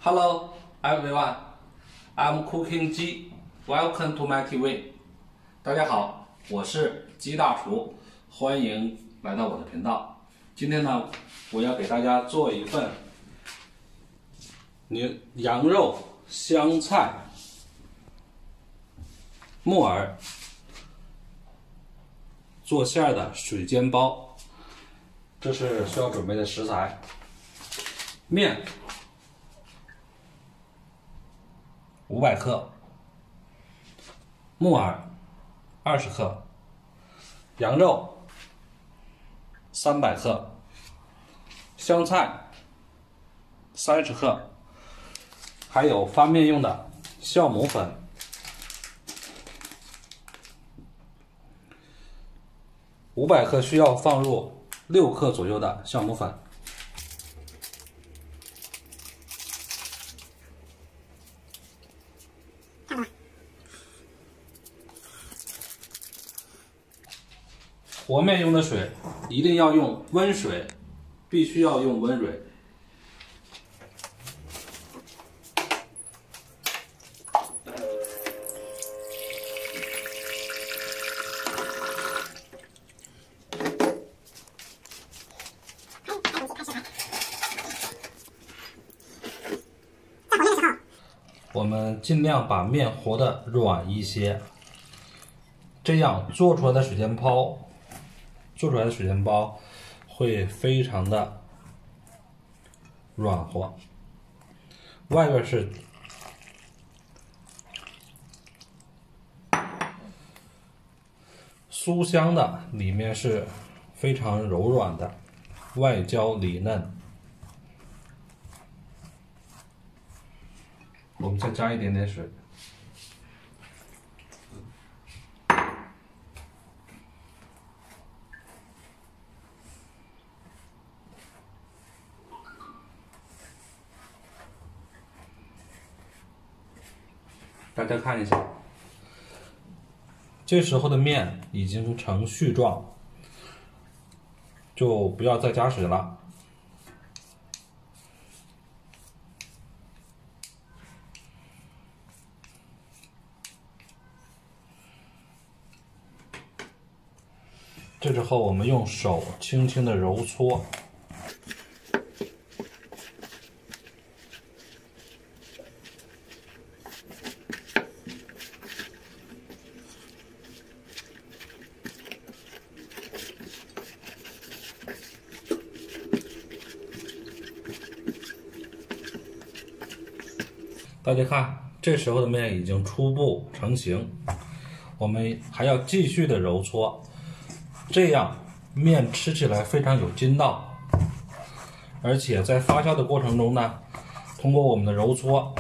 Hello everyone, I'm Cooking G. Welcome to my TV. 大家好，我是鸡大厨，欢迎来到我的频道。今天呢，我要给大家做一份羊肉、香菜、木耳做馅儿的水煎包。这是需要准备的食材：面500克，木耳20克，羊肉300克，香菜30克，还有发面用的酵母粉500克，需要放入6克左右的酵母粉。和面用的水一定要用温水，必须要用温水。我们尽量把面和得软一些，这样做出来的水煎包会非常的软和，外边是酥香的，里面是非常柔软的，外焦里嫩。我们再加一点点水。大家看一下，这时候的面已经成絮状，就不要再加水了。这时候我们用手轻轻的揉搓，大家看，这时候的面已经初步成型，我们还要继续的揉搓，这样面吃起来非常有筋道，而且在发酵的过程中呢，通过我们的揉搓，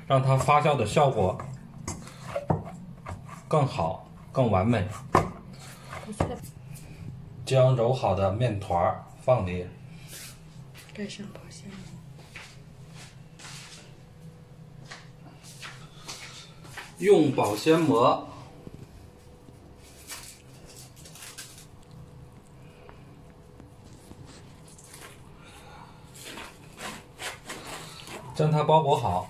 让它发酵的效果更好、更完美。将揉好的面团放里，盖上保鲜膜。用保鲜膜将它包裹好。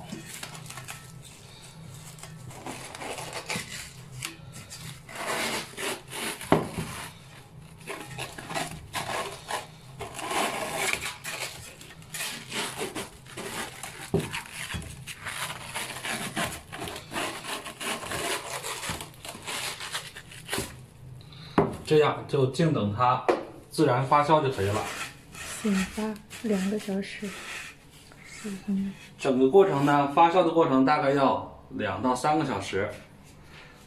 这样就静等它自然发酵就可以了。醒发2个小时，40分钟。整个过程呢，发酵的过程大概要2到3个小时。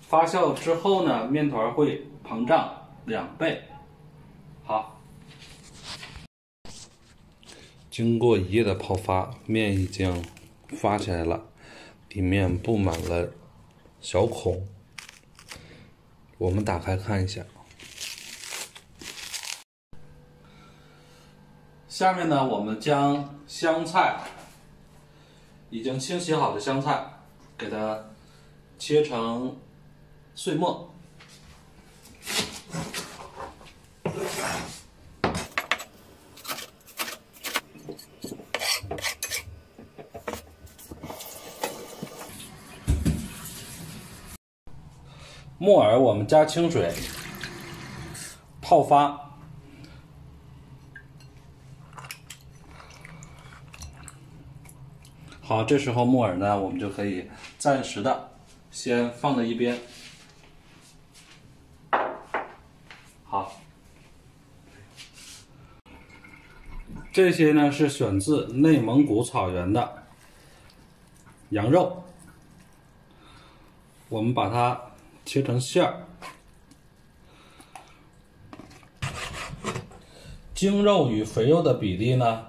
发酵之后呢，面团会膨胀2倍。好，经过1夜的泡发，面已经发起来了，里面布满了小孔。我们打开看一下。下面呢，我们将香菜，已经清洗好的香菜，给它切成碎末。木耳我们加清水泡发。好，这时候木耳呢，我们就可以暂时的先放在一边。好，这些呢是选自内蒙古草原的羊肉，我们把它切成馅儿。精肉与肥肉的比例呢，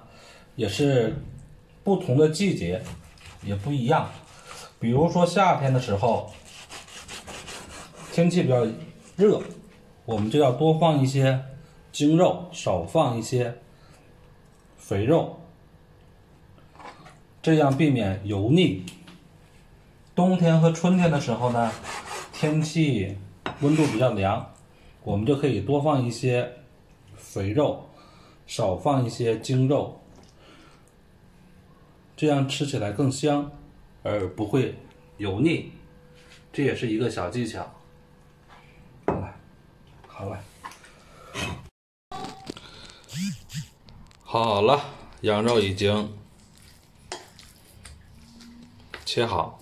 也是不同的季节也不一样。比如说夏天的时候，天气比较热，我们就要多放一些精肉，少放一些肥肉，这样避免油腻。冬天和春天的时候呢，天气温度比较凉，我们就可以多放一些肥肉，少放一些精肉，这样吃起来更香，而不会油腻。这也是一个小技巧。好了，好了，羊肉已经切好。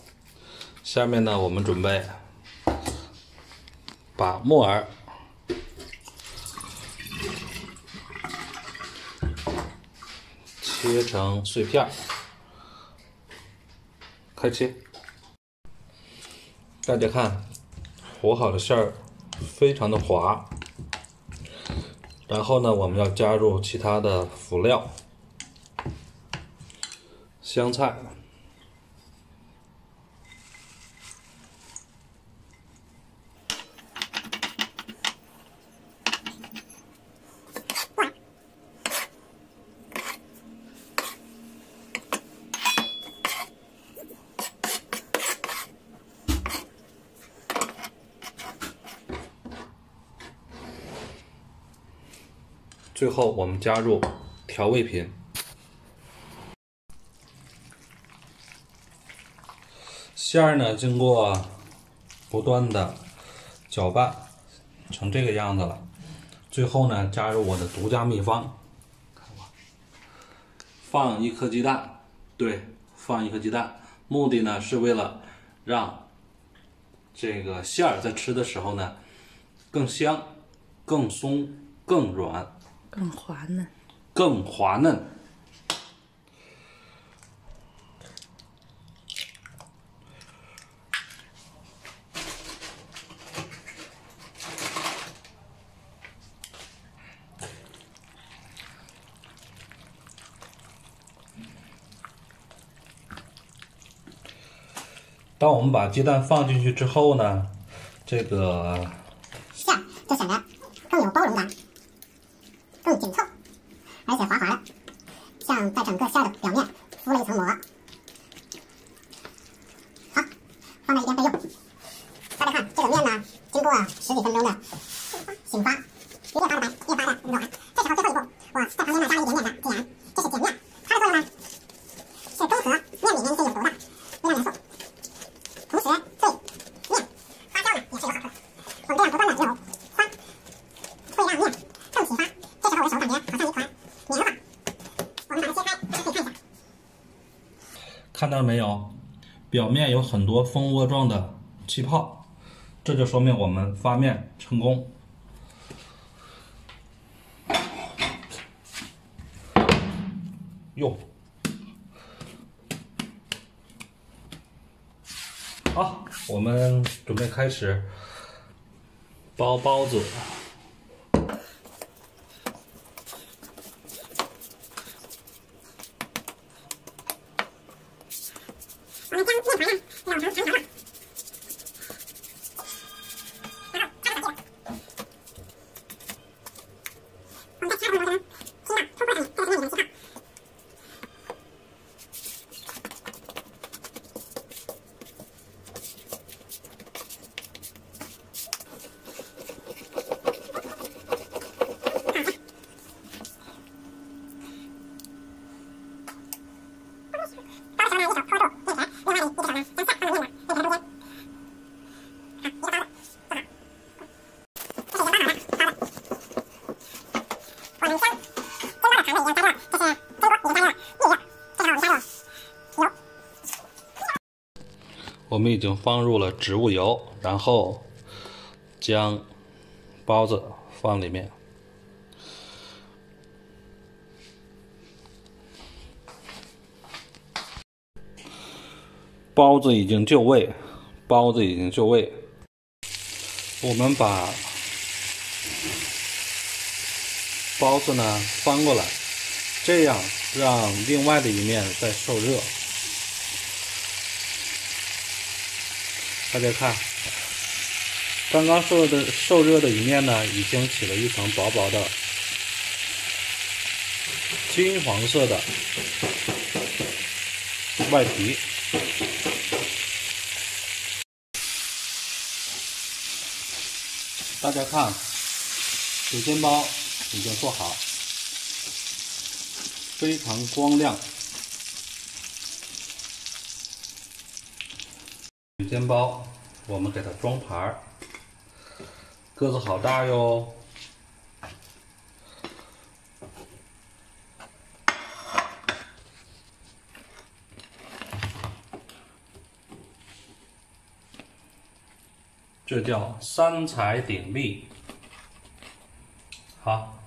下面呢，我们准备把木耳切成碎片，开切。大家看，和好的馅儿非常的滑。然后呢，我们要加入其他的辅料，香菜。最后我们加入调味品，馅儿呢经过不断的搅拌成这个样子了。最后呢，加入我的独家秘方，放一颗鸡蛋，对，放一颗鸡蛋，目的呢是为了让这个馅儿在吃的时候呢更香、更松、更软。更滑嫩，更滑嫩。当我们把鸡蛋放进去之后呢，这个馅儿就显得更有包容感，更紧凑，而且滑滑的，像在整个馅儿的表面敷了一层膜。好，放在一边备用。大家看，这个面呢，经过10几分钟的醒发，越发的白，越发的软。这时候最后一步，我在旁边呢加了一点点的孜然，这是碱面，它的作用呢是中和面里面一些有毒的微量元素，同时对面发酵呢也是有好处的。我们这样不断的揉翻，会让面更起发。这时候我的手感觉好像一团棉花，我们把它切开，可以看一下。看到没有？表面有很多蜂窝状的气泡，这就说明我们发面成功。哟，好，我们准备开始包包子。我们将面团呢扭成长条状，然后插入我们再插入我们拼到突破上面，这个是面里面的气泡。我们已经放入了植物油，然后将包子放里面。包子已经就位，包子已经就位。我们把包子呢翻过来，这样让另外的一面再受热。大家看，刚刚受热的一面呢，已经起了一层薄薄的金黄色的外皮。大家看，水煎包已经做好，非常光亮。水煎包，我们给它装盘儿，个子好大哟。这叫三彩鼎立。好，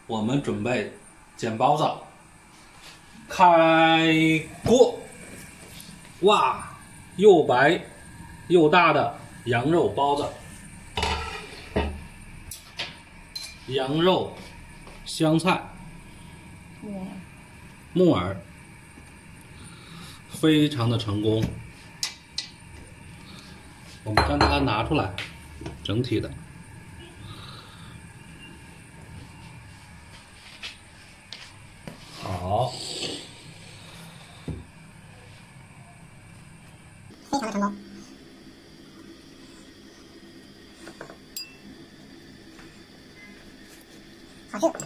我们准备煎包子，开锅！哇，又白又大的羊肉包子，羊肉、香菜、木耳，非常的成功。我们将它拿出来，整体的。好，非常的成功。好吃。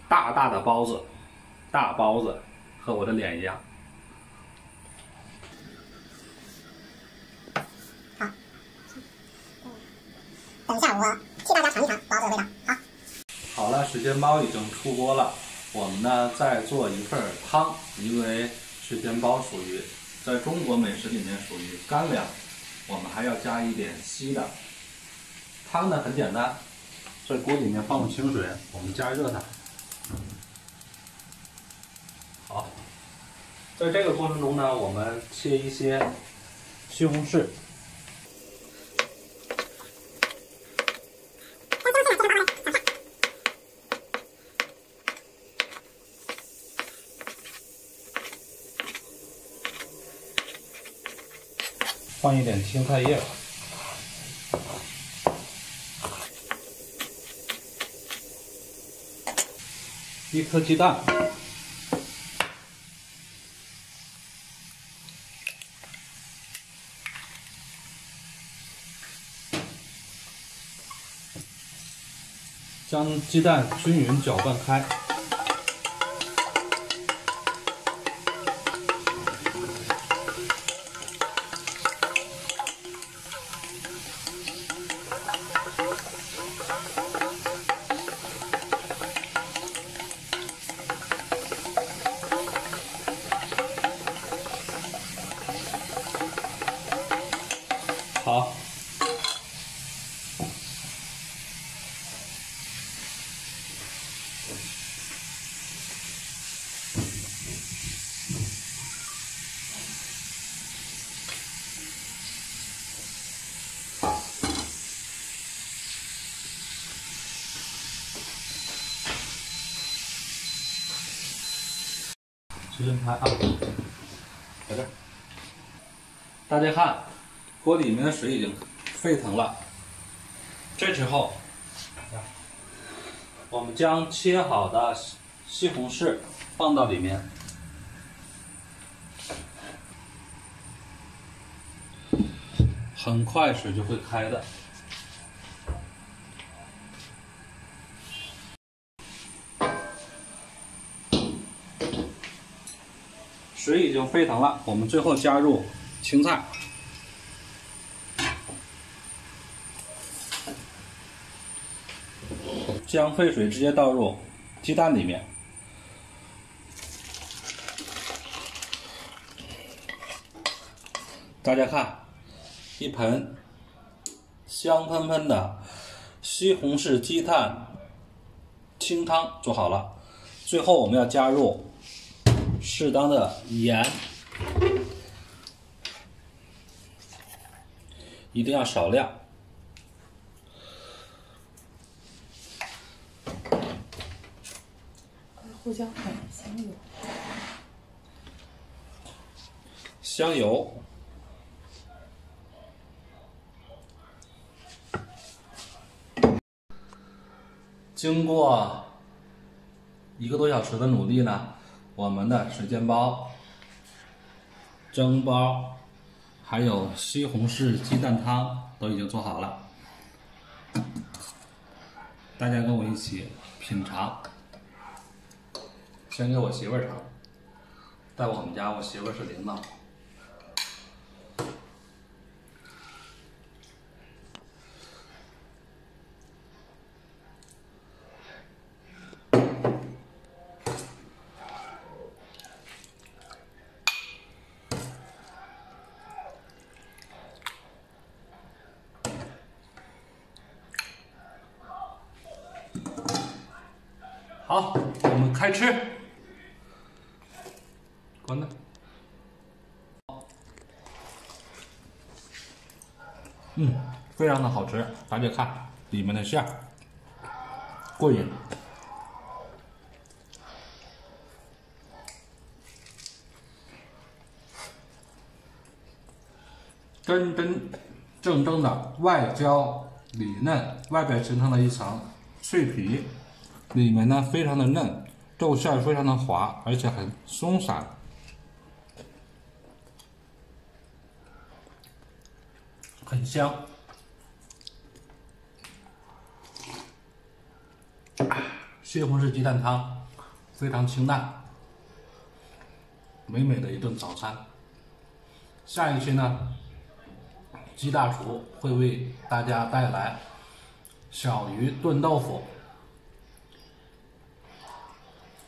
大大的包子，大包子，和我的脸一样。好，等一下我替大家尝一尝包子的味道。好。好了，水煎包已经出锅了，我们呢再做一份汤，因为水煎包在中国美食里面属于干粮，我们还要加一点稀的。汤呢很简单，在锅里面放入清水，我们加热它。好，在这个过程中呢，我们切一些西红柿。放一点青菜叶，一颗鸡蛋，将鸡蛋均匀搅拌开。好，时间拍啊，在这儿。大家看，锅里面的水已经沸腾了。这时候，我们将切好的西红柿放到里面，很快水就会开的。水已经沸腾了，我们最后加入青菜。将沸水直接倒入鸡蛋里面。大家看，一盆香喷喷的西红柿鸡蛋清汤做好了。最后我们要加入适当的盐，一定要少量。胡椒粉、香油。香油，经过1个多小时的努力呢，我们的水煎包、蒸包，还有西红柿鸡蛋汤都已经做好了。大家跟我一起品尝。先给我媳妇儿尝，在我们家，我媳妇儿是领导。好，我们开吃。关灯。非常的好吃，大家看里面的馅儿，过瘾。真真正正的外焦里嫩，外边形成了一层脆皮，里面呢非常的嫩，肉馅非常的滑，而且很松散，很香。西红柿鸡蛋汤非常清淡，美美的一顿早餐。下一期呢，鸡大厨会为大家带来小鱼炖豆腐。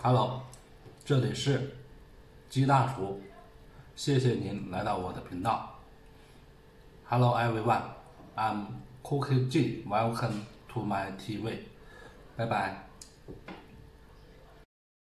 Hello， 这里是鸡大厨，谢谢您来到我的频道。Hello everyone, I'm Cookie G. Welcome to my TV. 拜拜。